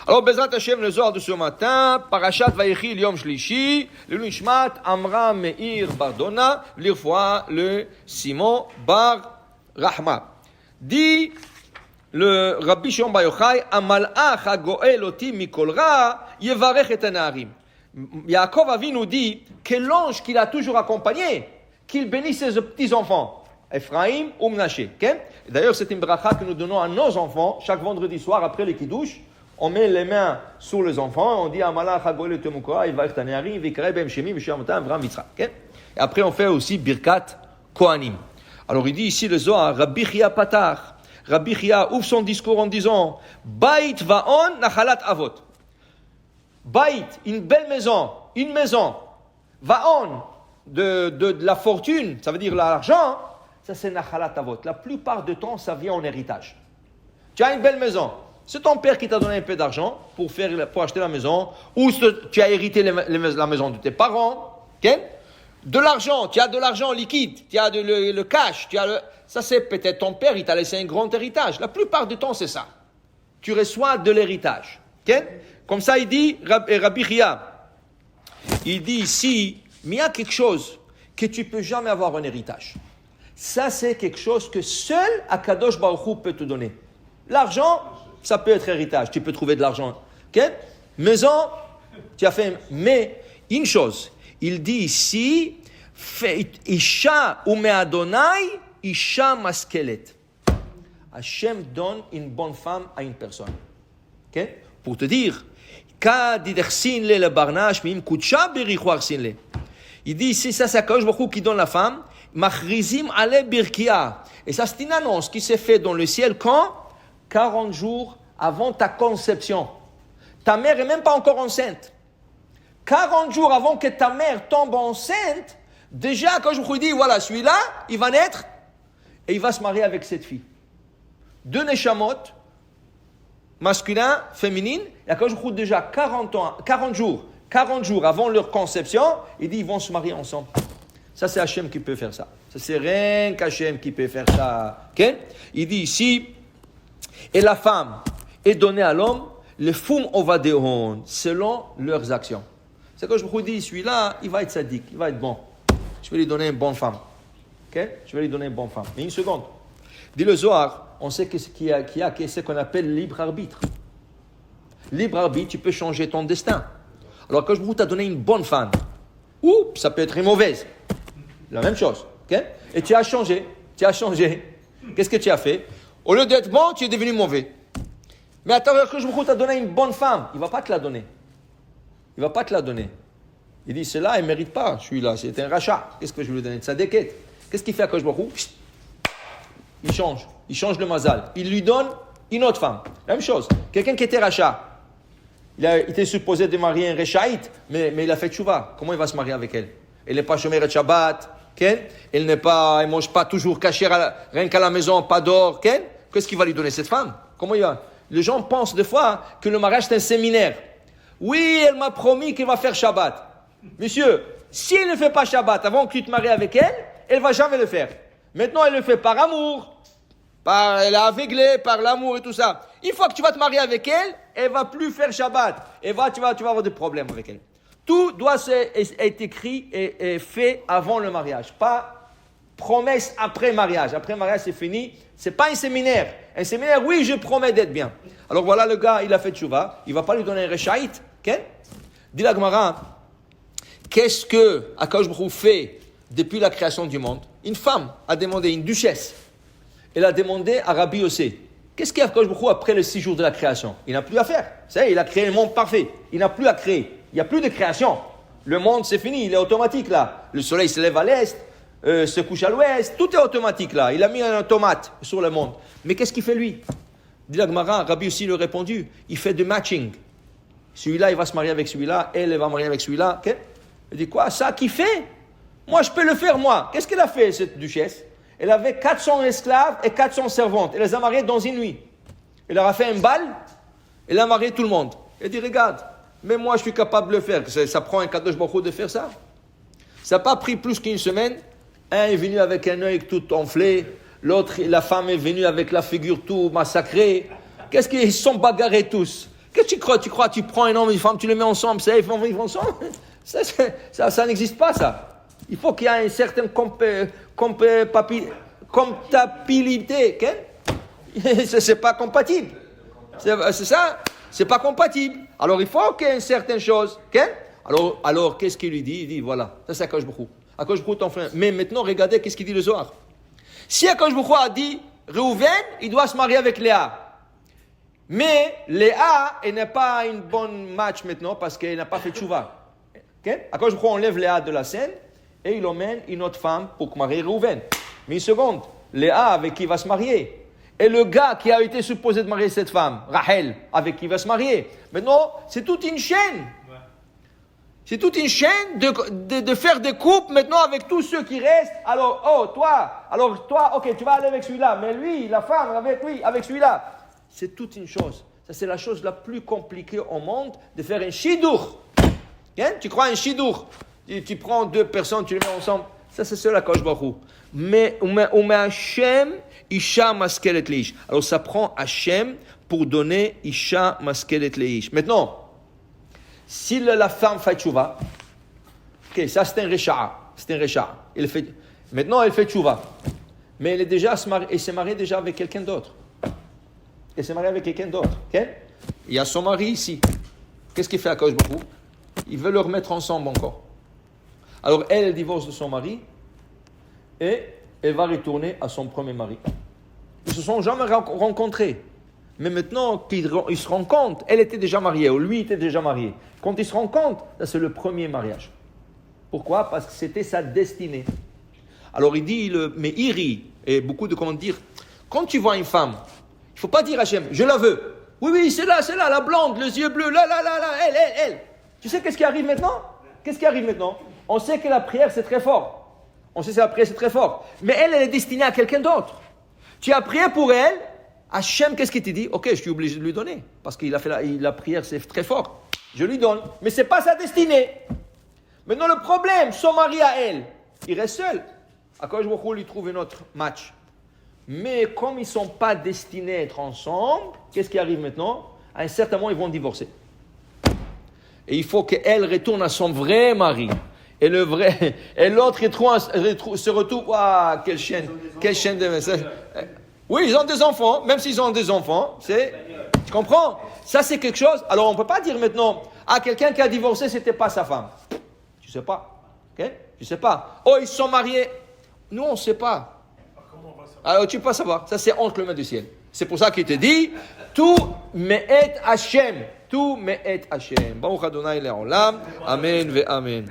Alors, Bezrat Hashem, le Zohar de ce matin, Parashat Vayechi, Yom Shlishi, le Nishmat, Amra Meir Bardona, l'Irfoa, le Simon Bar Rahma. Dit le Rabbi Shimon Bar Yochai, Amalach HaGoel Oti Mikol Ra, Yevarech et Anarim. Yaakov Avinu dit que l'ange qu'il a toujours accompagné, qu'il bénisse ses petits-enfants, Ephraim ou Mnaché. Okay? D'ailleurs, c'est une bracha que nous donnons à nos enfants chaque vendredi soir après les kiddush. On met les mains sur les enfants, on dit Amalach HaGoel Oti Mikol Ra, Yevarech et Anarim, Vikarei Bem Shemi, Misham Avram Yitzchak. Et après, on fait aussi Birkat Kohanim. Alors, il dit ici le Zohar, Rabbi Chia Patar. Rabbi Chia ouvre son discours en disant Bait Vaon Nachalat Avot. Bait, une belle maison, une maison. Vaon, de la fortune, ça veut dire l'argent, ça c'est Nachalat Avot. La plupart du temps, ça vient en héritage. Tu as une belle maison. C'est ton père qui t'a donné un peu d'argent pour acheter la maison, ou tu as hérité la maison de tes parents. Okay? De l'argent, tu as de l'argent liquide, tu as le cash, ça c'est peut-être ton père, il t'a laissé un grand héritage. La plupart du temps, c'est ça. Tu reçois de l'héritage. Okay? Comme ça, il dit, Rabbi Chia, il dit ici, mais il y a quelque chose que tu ne peux jamais avoir en héritage. Ça, c'est quelque chose que seul Akadosh Baruch Hu peut te donner. L'argent, ça peut être héritage, tu peux trouver de l'argent. Okay? Maison, tu as fait, mais une chose, il dit ici, Isha umeadonai, Isha maskelet. Hachem donne une bonne femme à une personne. Okay? Pour te dire, il dit ici, ça c'est Akadosh Baruch Hu qui donne la femme, Machrizim ale birkia. Et ça c'est une annonce qui s'est faite dans le ciel quand 40 jours avant ta conception. Ta mère n'est même pas encore enceinte. 40 jours avant que ta mère tombe enceinte, déjà, quand je vous dis, voilà, celui-là, il va naître et il va se marier avec cette fille. 2 neshamot, masculin, féminine, et quand je vous dis déjà 40 jours avant leur conception, il dit, ils vont se marier ensemble. Ça, c'est Hachem qui peut faire ça. Ça, c'est rien qu'Hachem qui peut faire ça. Okay? Il dit ici, et la femme est donnée à l'homme, le fum ovadeon, selon leurs actions. C'est que je vous dis, celui-là, il va être sadique, il va être bon. Je vais lui donner une bonne femme. Okay? Je vais lui donner une bonne femme. Mais une seconde. Dit le Zohar, on sait qu'il y a ce qu'on appelle libre arbitre. Libre arbitre, tu peux changer ton destin. Alors quand je vous t'ai donné une bonne femme, ou ça peut être une mauvaise. La même chose. Okay? Et tu as changé. Qu'est-ce que tu as fait? Au lieu d'être bon, tu es devenu mauvais. Mais attends, que je vous t'ai donné une bonne femme, il ne va pas te la donner. Il dit, cela, il ne mérite pas, celui-là, c'est un rachat. Qu'est-ce que je vais lui donner de sa déquête? Qu'est-ce qu'il fait à Akadosh Baruch Hu? Il change le mazal. Il lui donne une autre femme. La même chose. Quelqu'un qui était rachat, il était supposé de marier un rechaït, mais il a fait tchouva. Comment il va se marier avec elle? Elle n'est pas chômeur et Shabbat. Okay? Elle ne mange pas toujours caché rien qu'à la maison, pas d'or. Okay? Qu'est-ce qu'il va lui donner cette femme? Comment il va? Les gens pensent des fois que le mariage c'est un séminaire. Oui, elle m'a promis qu'elle va faire Shabbat. Monsieur, si elle ne fait pas Shabbat avant que tu te maries avec elle, elle ne va jamais le faire. Maintenant, elle le fait par amour, elle est aveuglée par l'amour et tout ça. Une fois que tu vas te marier avec elle, elle ne va plus faire Shabbat. Tu vas avoir des problèmes avec elle. Tout doit être écrit et fait avant le mariage. Pas promesse après mariage. Après mariage, c'est fini. Ce n'est pas un séminaire. Un séminaire, oui, je promets d'être bien. Alors voilà, le gars, il a fait tchouva. Il ne va pas lui donner un rechaït. Okay? Dit la Gemara, qu'est-ce que Akadosh Baruch Hu fait depuis la création du monde? Une femme a demandé, une duchesse, elle a demandé à Rabbi Yossé, qu'est-ce qu'il y a Akadosh Baruch Hu après les 6 jours de la création? Il n'a plus à faire. Ça y est, il a créé le monde parfait. Il n'a plus à créer. Il n'y a plus de création. Le monde, c'est fini. Il est automatique là. Le soleil se lève à l'est, se couche à l'ouest. Tout est automatique là. Il a mis un automate sur le monde. Mais qu'est-ce qu'il fait lui? Dit la Gemara, Rabbi Yossé lui a répondu, il fait du matching. Celui-là, il va se marier avec celui-là. Elle va marier avec celui-là. Okay? Il dit quoi? Ça qui fait? Moi, je peux le faire, moi. Qu'est-ce qu'elle a fait, cette duchesse? Elle avait 400 esclaves et 400 servantes. Elle les a mariés dans une nuit. Elle leur a fait un bal. Elle a marié tout le monde. Elle dit, regarde, mais moi, je suis capable de le faire. Ça prend un Kadosh Baruch Hu de faire ça. Ça n'a pas pris plus qu'une semaine. Un est venu avec un œil tout enflé. L'autre, la femme est venue avec la figure tout massacrée. Qu'est-ce qu'ils se sont bagarrés tous? Qu'est-ce que tu crois, tu prends un homme et une femme, tu les mets ensemble, ils vont vivre ensemble? Ça n'existe pas, ça. Il faut qu'il y ait une certaine comptabilité. C'est pas compatible. C'est ça? C'est pas compatible. Alors il faut qu'il y ait une certaine chose. Alors qu'est-ce qu'il lui dit? Il dit voilà, ça c'est Akadosh Baruch Hu. Akadosh Baruch Hu ton frère. Mais maintenant, regardez qu'est-ce qu'il dit le Zohar. Si Akadosh Baruch Hu a dit Reuven, il doit se marier avec Léa. Mais Léa, elle n'est pas une bonne match maintenant parce qu'elle n'a pas fait tchouva. Akadosh Baruch Hu enlève Léa de la scène et il emmène une autre femme pour marier Reuven. Mais une seconde, Léa avec qui il va se marier? Et le gars qui a été supposé de marier cette femme, Rachel, avec qui il va se marier. Maintenant, c'est toute une chaîne. Ouais. C'est toute une chaîne de faire des couples maintenant avec tous ceux qui restent. Alors, toi, ok, tu vas aller avec celui-là. Mais lui, la femme, avec celui-là. C'est toute une chose. Ça, c'est la chose la plus compliquée au monde, de faire un shidour. Tu crois un shidour? Tu prends deux personnes, tu les mets ensemble. Ça, c'est cela, Akadosh Baruch Hu. Mais Hashem, Isha maskelet leish. Alors, ça prend Hashem pour donner Isha maskelet leish. Maintenant, si la femme fait tchouva, ok, ça c'est un recha. Maintenant, elle fait tchouva. Mais elle s'est mariée déjà avec quelqu'un d'autre. Il y a son mari ici. Qu'est-ce qu'il fait à Akadosh Baruch Hu? Il veut le remettre ensemble encore. Alors, elle divorce de son mari et elle va retourner à son premier mari. Ils ne se sont jamais rencontrés. Mais maintenant qu'ils se rencontrent, elle était déjà mariée, ou lui était déjà marié. Quand ils se rencontrent, c'est le premier mariage. Pourquoi? Parce que c'était sa destinée. Alors il dit, mais Iri, et beaucoup de comment dire, quand tu vois une femme, il ne faut pas dire Hachem, je la veux. Oui, c'est là, la blonde, les yeux bleus, là, elle. Tu sais qu'est-ce qui arrive maintenant? On sait que la prière, c'est très fort. Mais elle est destinée à quelqu'un d'autre. Tu as prié pour elle, Hachem, qu'est-ce qu'il te dit? Ok, je suis obligé de lui donner. Parce qu'il a fait la prière, c'est très fort. Je lui donne. Mais ce n'est pas sa destinée. Maintenant, le problème, son mari à elle, il reste seul. Akadosh Baruch Hu lui trouve un autre match. Mais comme ils ne sont pas destinés à être ensemble, qu'est-ce qui arrive maintenant? À un certain moment, ils vont divorcer. Et il faut qu'elle retourne à son vrai mari. Et l'autre se retrouve. Waouh, quelle chaîne de messages. Oui, ils ont des enfants, même s'ils ont des enfants, tu comprends? Ça, c'est quelque chose. Alors, on ne peut pas dire maintenant, quelqu'un qui a divorcé, ce n'était pas sa femme. Tu ne sais pas. Okay? Tu ne sais pas. Oh, ils se sont mariés. Nous, on ne sait pas. Alors, tu ne peux pas savoir. Ça, c'est entre les mains du ciel. C'est pour ça qu'il te dit, tout me'et Hashem. Tout me'et Hashem. Baruch Adonai le'olam. Amen ve amen.